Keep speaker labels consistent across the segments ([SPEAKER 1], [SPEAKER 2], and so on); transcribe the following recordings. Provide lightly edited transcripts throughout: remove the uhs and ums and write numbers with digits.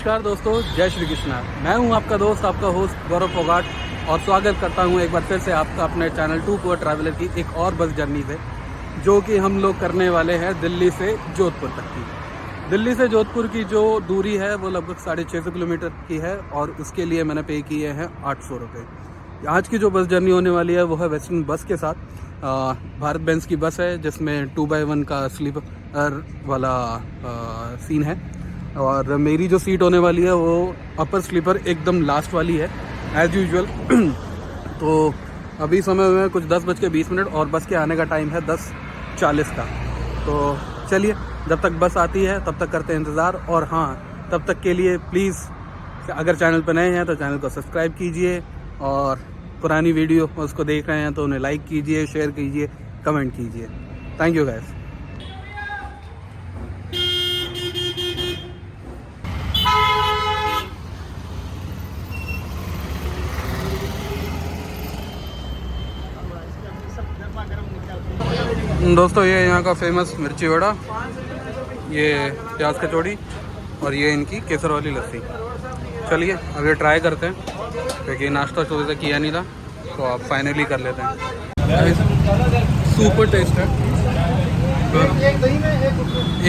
[SPEAKER 1] नमस्कार दोस्तों, जय श्री कृष्णा। मैं हूं आपका दोस्त, आपका होस्ट गौरव फोगाट, और स्वागत करता हूं एक बार फिर से आपका अपने चैनल टू पुअर ट्रैवलर की एक और बस जर्नी से, जो कि हम लोग करने वाले हैं दिल्ली से जोधपुर तक की। दिल्ली से जोधपुर की जो दूरी है वो लगभग 650 किलोमीटर की है, और उसके लिए मैंने पे किए हैं 800 रुपये। आज की जो बस जर्नी होने वाली है वो है वेस्टर्न बस के साथ। भारत बेंज की बस है जिसमें 2x1 का स्लीपर वाला सीन है, और मेरी जो सीट होने वाली है वो अपर स्लीपर एकदम लास्ट वाली है एज़ यूजुअल। तो अभी समय में कुछ 10:20 और बस के आने का टाइम है 10:40 का। तो चलिए, जब तक बस आती है तब तक करते हैं इंतज़ार। और हाँ, तब तक के लिए प्लीज़ अगर चैनल पर नए हैं तो चैनल को सब्सक्राइब कीजिए, और पुरानी वीडियो उसको देख रहे हैं तो उन्हें लाइक कीजिए, शेयर कीजिए, कमेंट कीजिए। Thank you guys. दोस्तों, ये यहाँ का फेमस मिर्ची वड़ा, ये प्याज कचौड़ी, और ये इनकी केसर वाली लस्सी। चलिए अब ये ट्राई करते हैं, क्योंकि नाश्ता सुबह से किया नहीं था, तो आप फाइनली कर लेते हैं। सुपर टेस्ट है,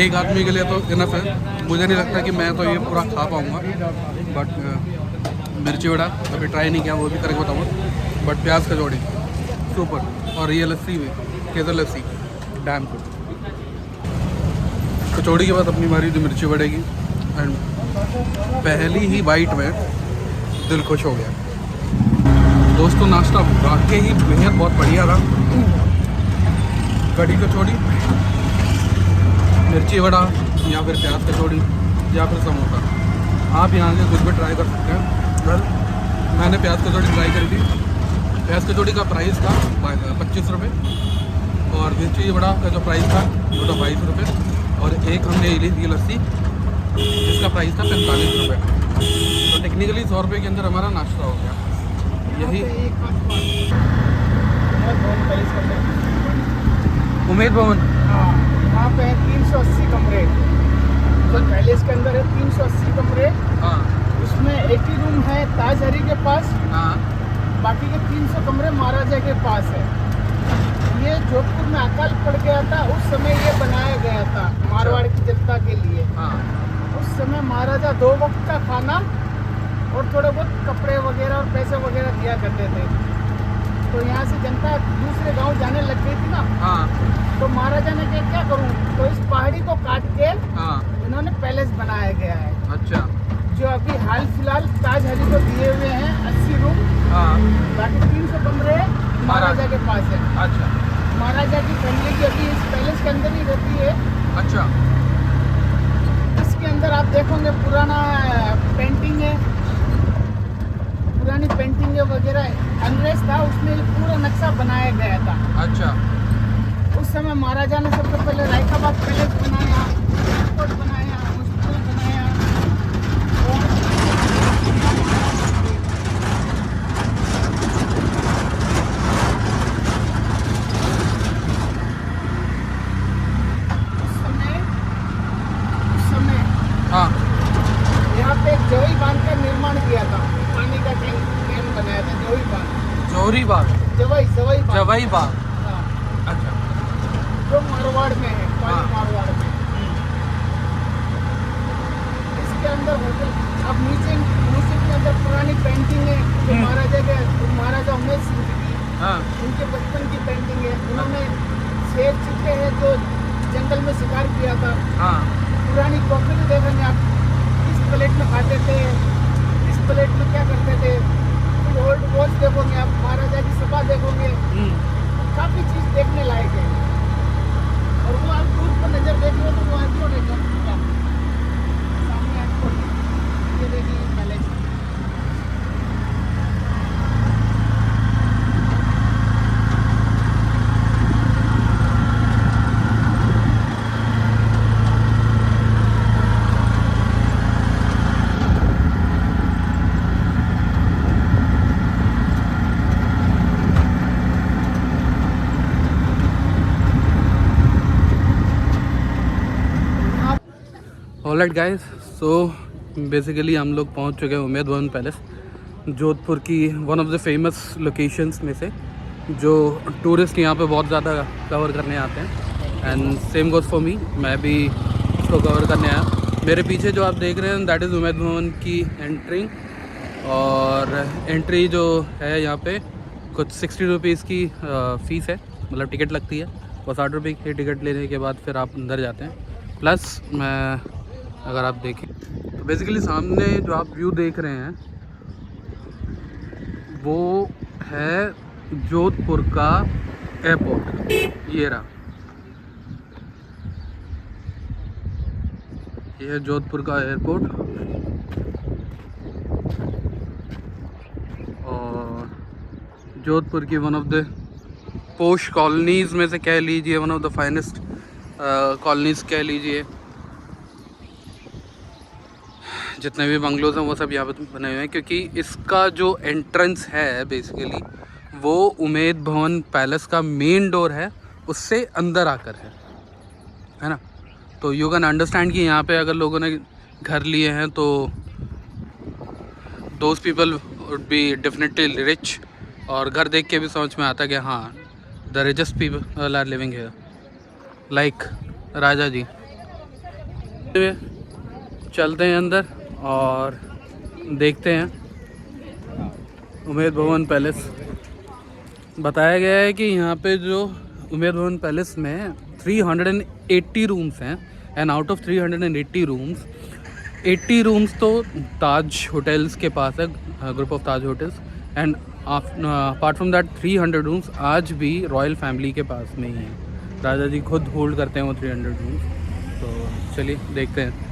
[SPEAKER 1] एक आदमी के लिए तो इनफ है। मुझे नहीं लगता कि मैं तो ये पूरा खा पाऊँगा, बट मिर्ची वड़ा अभी ट्राई नहीं किया, वो भी करके बताऊँगा। बट प्याज कचौड़ी सुपर, और ये लस्सी भी केसर लस्सी डैम गुड। कचौड़ी के बाद अपनी बारी थी मिर्ची वड़े की, एंड पहली ही बाइट में दिल खुश हो गया। दोस्तों, नाश्ता वाकई ही बेहद बहुत बढ़िया था। कढ़ी कचौड़ी, मिर्ची वड़ा, या फिर प्याज कचौड़ी, या फिर समोसा, आप यहाँ से कुछ भी ट्राई कर सकते हैं। वेल, मैंने प्याज कचौड़ी ट्राई करी थी। प्याज कचौड़ी का प्राइस था 25 रुपये, और मिर्ची वड़ा का जो प्राइस था वो था 22 रुपये, और एक हमने ली थी लस्सी जिसका प्राइस था 45 रुपये। तो टेक्निकली 100 रुपये के अंदर हमारा नाश्ता हो गया। यही उम्मीद भवन,
[SPEAKER 2] हाँ, वहाँ पे है 380 कमरे। जो पैलेस के अंदर है 380 कमरे।
[SPEAKER 1] हाँ
[SPEAKER 2] उसमें 80 रूम है ताज हरी के पास,
[SPEAKER 1] हाँ
[SPEAKER 2] बाकी के 300 कमरे महाराजा के पास है। ये जोधपुर में अकाल पड़ गया था, उस समय ये बनाया गया था मारवाड़ की जनता के लिए।
[SPEAKER 1] हाँ।
[SPEAKER 2] उस समय महाराजा 2 वक्त का खाना और थोड़े बहुत कपड़े वगैरह और पैसे वगैरह दिया करते थे। तो यहाँ से जनता दूसरे गांव जाने लग गई थी ना,
[SPEAKER 1] हाँ
[SPEAKER 2] तो महाराजा ने कहा क्या करूँ, तो इस पहाड़ी को काट के
[SPEAKER 1] हाँ।
[SPEAKER 2] इन्होंने पैलेस बनाया गया है।
[SPEAKER 1] अच्छा।
[SPEAKER 2] जो अभी हाल फिलहाल ताज हरी को दिए हुए हैं 80 रूम,
[SPEAKER 1] हाँ।
[SPEAKER 2] बाकी 300 कमरे महाराजा के पास है।
[SPEAKER 1] अच्छा
[SPEAKER 2] महाराजा की फैमिली की अभी इस पैलेस के अंदर ही रहती है।
[SPEAKER 1] अच्छा।
[SPEAKER 2] इसके अंदर आप देखोगे पुराना पेंटिंग है, पुरानी पेंटिंग वगैरह अंग्रेज था, उसमें पूरा नक्शा बनाया गया था।
[SPEAKER 1] अच्छा।
[SPEAKER 2] उस समय महाराजा ने सबसे पहले रायकाबाद पैलेस बनाया, एयरपोर्ट बनाया, हॉस्पिटल बनाया। उस समय
[SPEAKER 1] हाँ।
[SPEAKER 2] यहाँ पे एक जोई बांध का निर्माण किया था, पानी का टैंक बनाया था। जोई बांध,
[SPEAKER 1] जोहरी बाग,
[SPEAKER 2] जवाई बांध।
[SPEAKER 1] जवाई बाग।
[SPEAKER 2] हाँ,
[SPEAKER 1] अच्छा।
[SPEAKER 2] जो मारवाड़ में है,
[SPEAKER 1] हाँ।
[SPEAKER 2] मारवाड़ में। इसके अंदर होटल, अब नीचे के अंदर पुरानी पेंटिंग है जो महाराजा उमेश सिंह की,
[SPEAKER 1] हाँ।
[SPEAKER 2] उनके बचपन की पेंटिंग है। उन्होंने शेर चीते हैं जो जंगल में शिकार किया था।
[SPEAKER 1] हाँ।
[SPEAKER 2] पुरानी कॉफी देखेंगे आप, किस प्लेट में खाते थे, इस प्लेट में क्या करते थे। ओल्ड वॉच देखोगे आप, महाराजा की सभा देखोगे, काफ़ी चीज़ देखने लायक है। और वो आप दूर पर नजर देखिए तो वो एयरपोर्ट है, सामने एयरपोर्ट, ये देखिए palace.
[SPEAKER 1] Alright guys, so basically हम लोग पहुंच चुके हैं उमेद भवन पैलेस, जोधपुर की one of the famous locations में से, जो टूरिस्ट यहाँ पे बहुत ज़्यादा कवर करने आते हैं। And same goes for me, मैं भी इसको कवर करने आया। मेरे पीछे जो आप देख रहे हैं दैट इज़ उमेद भवन की एंट्री, और एंट्री जो है यहाँ पे कुछ 60 रुपीज़ की फ़ीस है, मतलब टिकट लगती है, और 60 रुपये की टिकट लेने के बाद फिर आप अंदर जाते हैं। प्लस मैं अगर आप देखें तो बेसिकली सामने जो आप व्यू देख रहे हैं वो है जोधपुर का एयरपोर्ट। ये रहा, ये है जोधपुर का एयरपोर्ट। और जोधपुर की वन ऑफ द पोश कॉलोनीज़ में से कह लीजिए, one of the finest colonies कह लीजिए। जितने भी बंगलोज हैं वो सब यहाँ पे बने हुए हैं, क्योंकि इसका जो एंट्रेंस है बेसिकली वो उमेद भवन पैलेस का मेन डोर है, उससे अंदर आकर है ना। तो यू कैन अंडरस्टैंड कि यहाँ पे अगर लोगों ने घर लिए हैं तो those people would be definitely rich, और घर देख के भी समझ में आता है कि हाँ the richest people are living here, like Raja ji. चलते हैं अंदर और देखते हैं उमेद भवन पैलेस। बताया गया है कि यहाँ पे जो उमेद भवन पैलेस में 380 रूम्स हैं, and out of 380 rooms 80 rooms तो ताज होटल्स के पास है, group of Taj hotels, and apart from that 300 rooms आज भी रॉयल फैमिली के पास में ही हैं। राजा जी खुद होल्ड करते हैं वो 300 रूम्स। तो चलिए देखते हैं।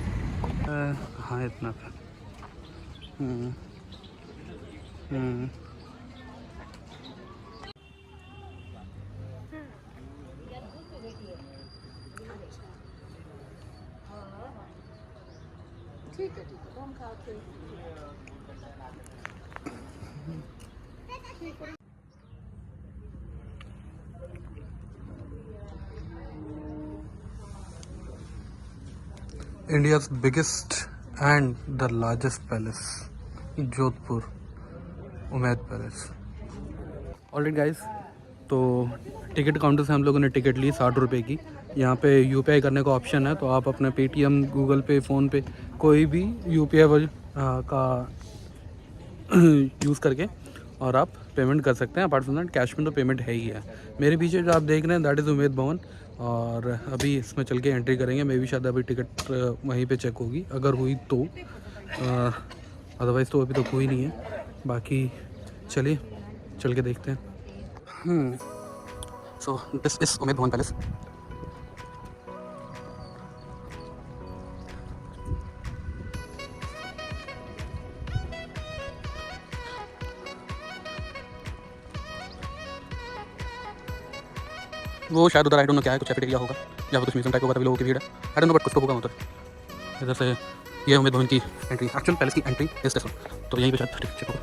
[SPEAKER 1] हाँ इतना था।
[SPEAKER 2] ठीक है तो हम खाते हैं।
[SPEAKER 1] India's biggest and the largest palace, Jodhpur Umed palace. Alright guys, तो टिकट काउंटर से हम लोगों ने टिकट ली 60 रुपये की। यहाँ पे यूपीआई करने का ऑप्शन है, तो आप अपने पेटीएम, गूगल पे, फ़ोन पे, कोई भी यूपीआई का यूज़ करके और आप पेमेंट कर सकते हैं। अपार्ट फ्रॉम दैट कैश में तो पेमेंट है ही है। मेरे पीछे जो आप देख रहे हैं दैट इज़ उमेद भवन, और अभी इसमें चल के एंट्री करेंगे। मे भी शायद अभी टिकट वहीं पे चेक होगी, अगर हुई तो, अदरवाइज़ तो अभी तक हुई नहीं है। बाकी चलिए चल के देखते हैं। So this is Umaid Bhawan palace. वो शायद उधर आई डोंट नो क्या है, कुछ कैफेटेरिया होगा या कुछ म्यूजियम टाइप होगा, तभी लोगों की भीड़ है। आई डोंट नो बट कुछ तो होगा उधर। इधर से ये उमेद भवन की एंट्री, एक्चुअल पैलेस की एंट्री इस स्टेशन, तो यहीं पे शायद टिकट चेक होगा।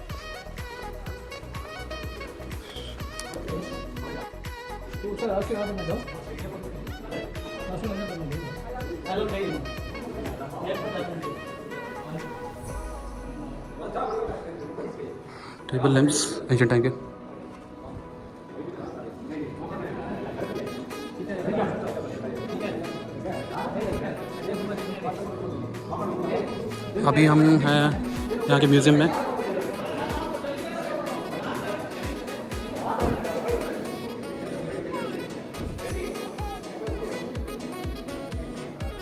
[SPEAKER 1] टेबल लैंप्स एंशिएंट टाइम के। अभी हम हैं यहाँ के म्यूज़ियम में।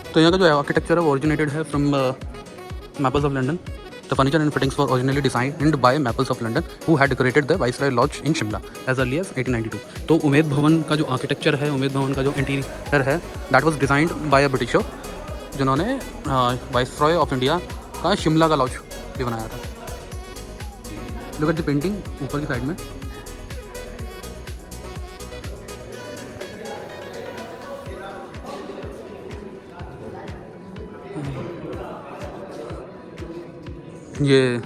[SPEAKER 1] तो यहाँ का जो आर्किटेक्चर है वो ओरिजिनेटेड है from Maples of London. The furniture and fittings were originally designed by Maples of London who had decorated the viceroy lodge in Shimla as early as 1892। तो उमेद भवन का जो आर्किटेक्चर है, उमेद भवन का जो इंटीरियर है, that was designed by a Britisher, जिन्होंने viceroy of India का शिमला का लॉज भी बनाया था। लुक एट द पेंटिंग ऊपर की साइड में। ये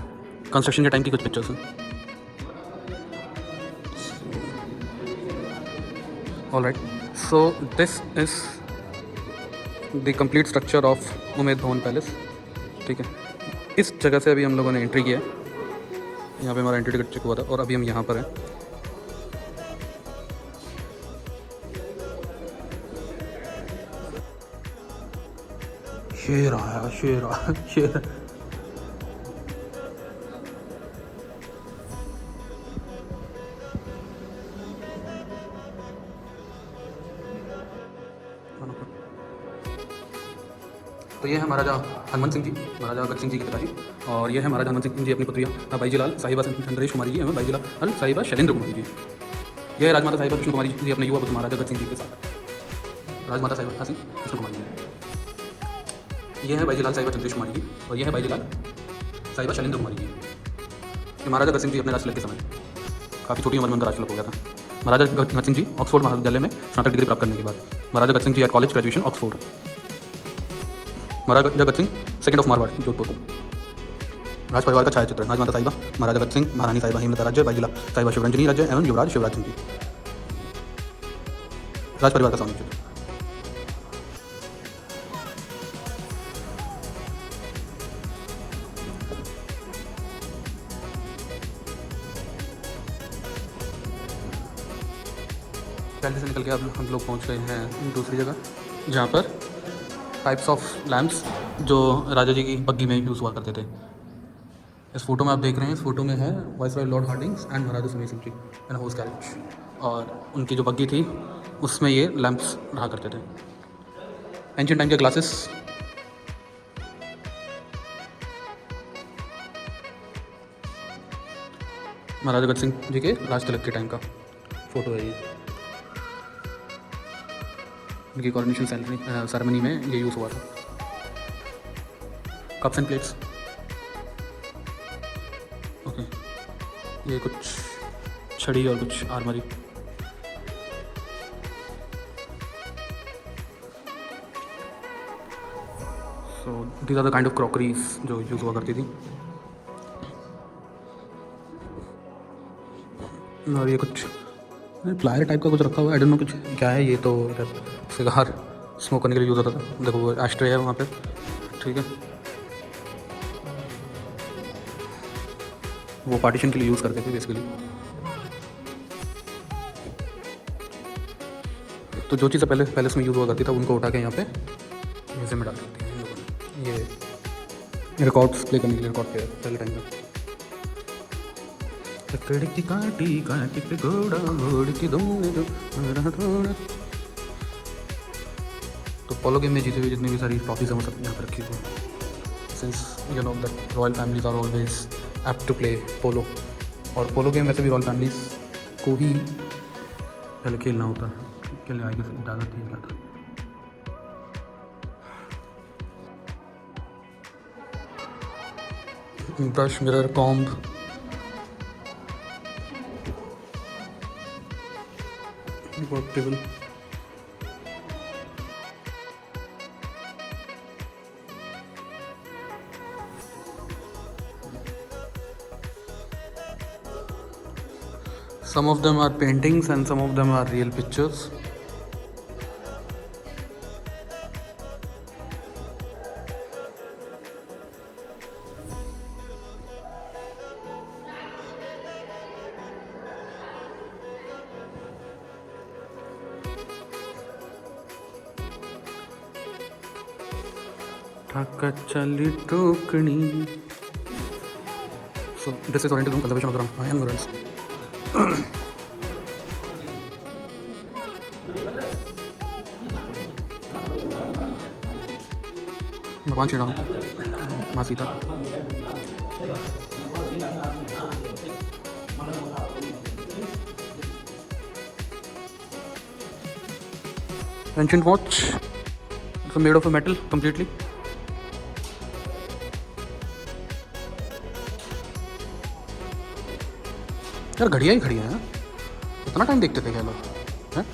[SPEAKER 1] कंस्ट्रक्शन के टाइम की कुछ पिक्चर्स हैं। Alright, so this is the complete structure of Umaid Bhawan palace. ठीक है, इस जगह से अभी हम लोगों ने एंट्री किया है। यहाँ पे हमारा एंट्री टिकट चेक हुआ था और अभी हम यहाँ पर हैं। शेर आया, शेर आया, शेर। तो ये है महाराजा हनुमंत सिंह जी, महाराजा भगत सिंह जी के पिताजी, और ये है महाराजा हनुमंत सिंह जी अपनी पुत्रिया बाईजीलाल साहिबा चंद्रेश कुमारी जी एवं बाईजीलाल साहिबा शैलेंद्र कुमारी जी। यह है राजमाता साहिबा कृष्ण कुमारी जी अपने युवा पुत्र महाराजा भगत सिंह जी के साथ। राजमाता साहिबा सिंह कृष्ण कुमारी जी। यह है बाईजीलाल साहिबा चंद्रेश कुमारी जी और यह है बाईजीलाल साहिबा शैलेंद्र कुमारी जी। ये महाराजा भगत सिंह जी अपने राजतिलक के समय काफ़ी छोटी उम्र में उनका राजतिलक हो गया था। महाराजा भगत सिंह जी ऑक्सफोर्ड महाविद्यालय में स्नातक डिग्री प्राप्त करने के बाद Maharaja Bhagat Singh ji at college graduation Oxford. Maharaja Bhagat Singh second of Marwar Jodhpur. राज परिवार का छायाचित्र राजमाता साहिबा, महाराजा भगत सिंह, महारानी साहिबा हेमलता राज्य, बाईजीलाल साहिबा शिवरंजनी राज्य एवं युवराज शिवराज सिंह जी। राज परिवार का सामूहिक चित्र। पहले से निकल के अब हम लोग पहुंच गए हैं दूसरी जगह, जहाँ पर टाइप्स ऑफ लैम्प्स जो राजा जी की बग्गी में यूज़ हुआ करते थे। इस फोटो में आप देख रहे हैं, इस फोटो में है viceroy Lord Hardings and maharaja Sumer Singh ji in horse carriage, और उनकी जो बग्गी थी उसमें ये लैम्प्स रहा करते थे। एंशिएंट टाइम के ग्लासेस, महाराजा भगत सिंह जी के राज तिलक के टाइम का फोटो है ये। इनकी कॉरोनेशन सेरेमनी में ये यूज़ हुआ था। कप्स एंड प्लेट्स, ओके, ये कुछ छड़ी और कुछ armoury. So these are the kind of crockeries जो यूज़ हुआ करती थी। और ये कुछ प्लायर टाइप का कुछ रखा हुआ है, आई डोंट नो कुछ क्या है ये। तो इधर सिगार स्मोक करने के लिए यूज़ होता था। देखो वो एस्ट्रे है वहाँ पे, ठीक है, वो पार्टीशन के लिए यूज़ करते थे बेसिकली। तो जो चीज़ें पहले पैलेस में यूज़ हुआ करती था उनको उठा के यहाँ पे म्यूजियम में डाल देती हैं इन लोगों ने। ये रिकॉर्ड्स प्ले करने के लिए रिकॉर्ड प्लेयर पहले टाइम में। काटी काटी पे घोड़ा घोड़ की तुमने जो थोड़ा। तो पोलो गेम में जीते हुए जितनी भी सारी ट्रॉफीज हैं वो सब यहाँ पर रखी हुई हैं। Since you know that royal families are always apt to play polo, और पोलो गेम वैसे भी रॉयल फैमिलीज को ही पहले खेलना होता है, खेलने आगे से इजाज़त ही जाता। Brush, mirror, comb, work table, some of them are paintings and some of them are real pictures. चली टोकनी। So this is oriented to conservation of the iron minerals. भगवान श्री राम, माँ Sita. Ancient watch, it's made of a metal completely. यार घड़ियाँ ही खड़ी हैं, इतना time देखते थे क्या लोग हैं?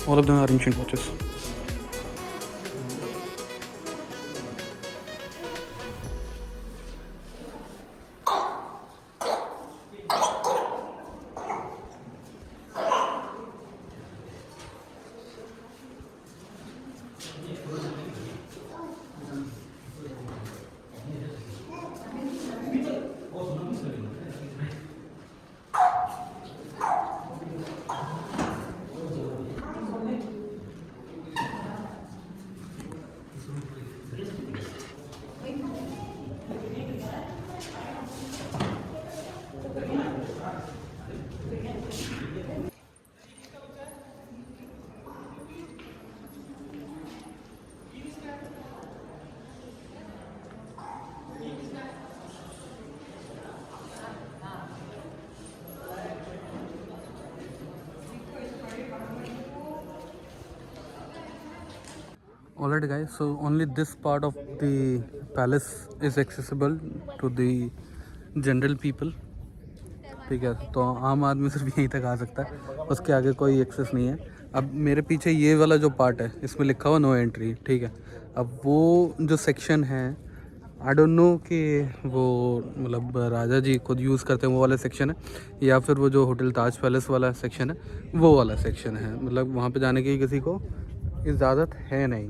[SPEAKER 1] All of them are ancient watches. Alright guys, so only this part of the palace is accessible to the general people. ठीक है, तो आम आदमी सिर्फ यहीं तक आ सकता है, उसके आगे कोई एक्सेस नहीं है। अब मेरे पीछे ये वाला जो पार्ट है इसमें लिखा हुआ नो एंट्री, ठीक है। अब वो जो सेक्शन है आई डोंट नो कि वो मतलब राजा जी खुद यूज़ करते हैं वो वाला सेक्शन है या फिर वो जो होटल ताज पैलेस वाला सेक्शन है वो वाला सेक्शन है। मतलब वहाँ पे जाने की किसी को इजाज़त है नहीं।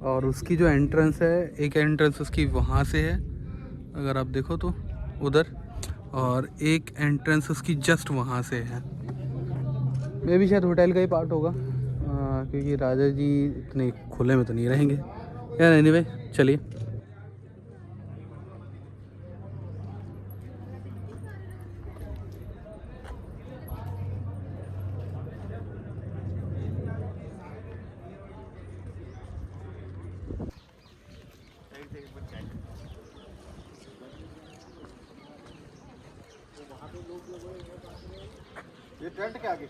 [SPEAKER 1] और उसकी जो एंट्रेंस है, एक एंट्रेंस उसकी वहाँ से है अगर आप देखो तो उधर, और एक एंट्रेंस उसकी जस्ट वहाँ से है। मे भी शायद होटल का ही पार्ट होगा क्योंकि राजा जी इतने खुले में तो नहीं रहेंगे यार। एनीवे चलिए।
[SPEAKER 2] ये टेंट के आगे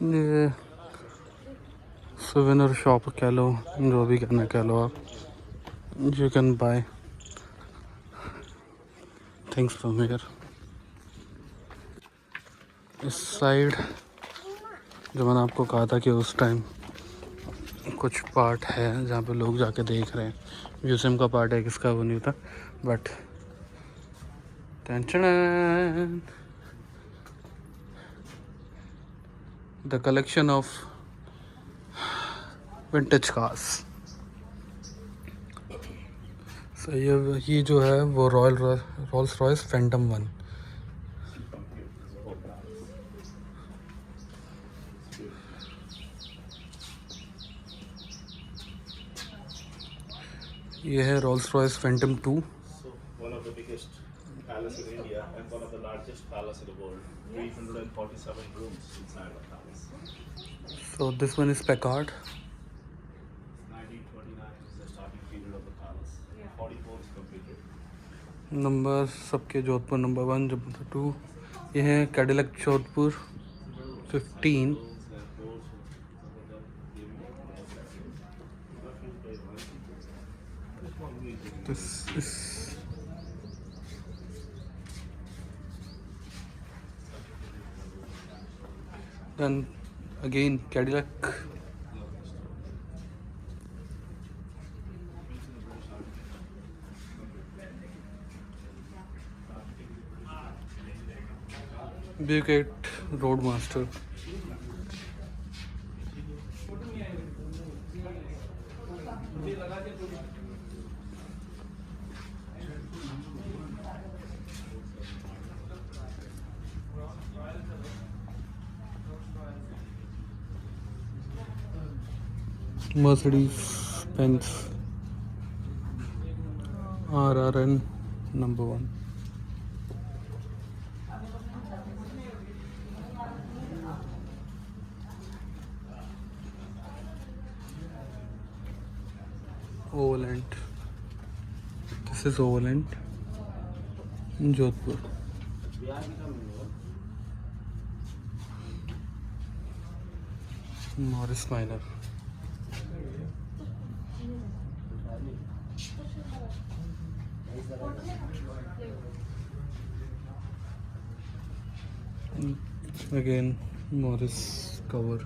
[SPEAKER 1] ये सुवेनियर शॉप कह लो, जो भी कहना कह लो आप, you can buy things from here. इस साइड जो मैंने आपको कहा था कि उस टाइम कुछ पार्ट है जहाँ पे लोग जाके देख रहे हैं, म्यूजियम का पार्ट है, किसका वो नहीं होता, but tension the collection of vintage cars. So ये जो है वो रोल्स रॉयस फैंटम 1। ये है Rolls Royce Phantom 2।
[SPEAKER 3] One of the biggest palace in India and one of the largest palace in the world. 347 rooms inside the palace.
[SPEAKER 1] So this one is Packard.
[SPEAKER 3] 1929 is the starting period of the palace. 44 is completed.
[SPEAKER 1] Number सबके Jodhpur number 1, number 2। ये है Cadillac Jodhpur 15। This is then again Cadillac. Buick Roadmaster. Mercedes Benz RRN number 1. Overland. This is Overland, Jodhpur. Morris Minor. Again Morris cover.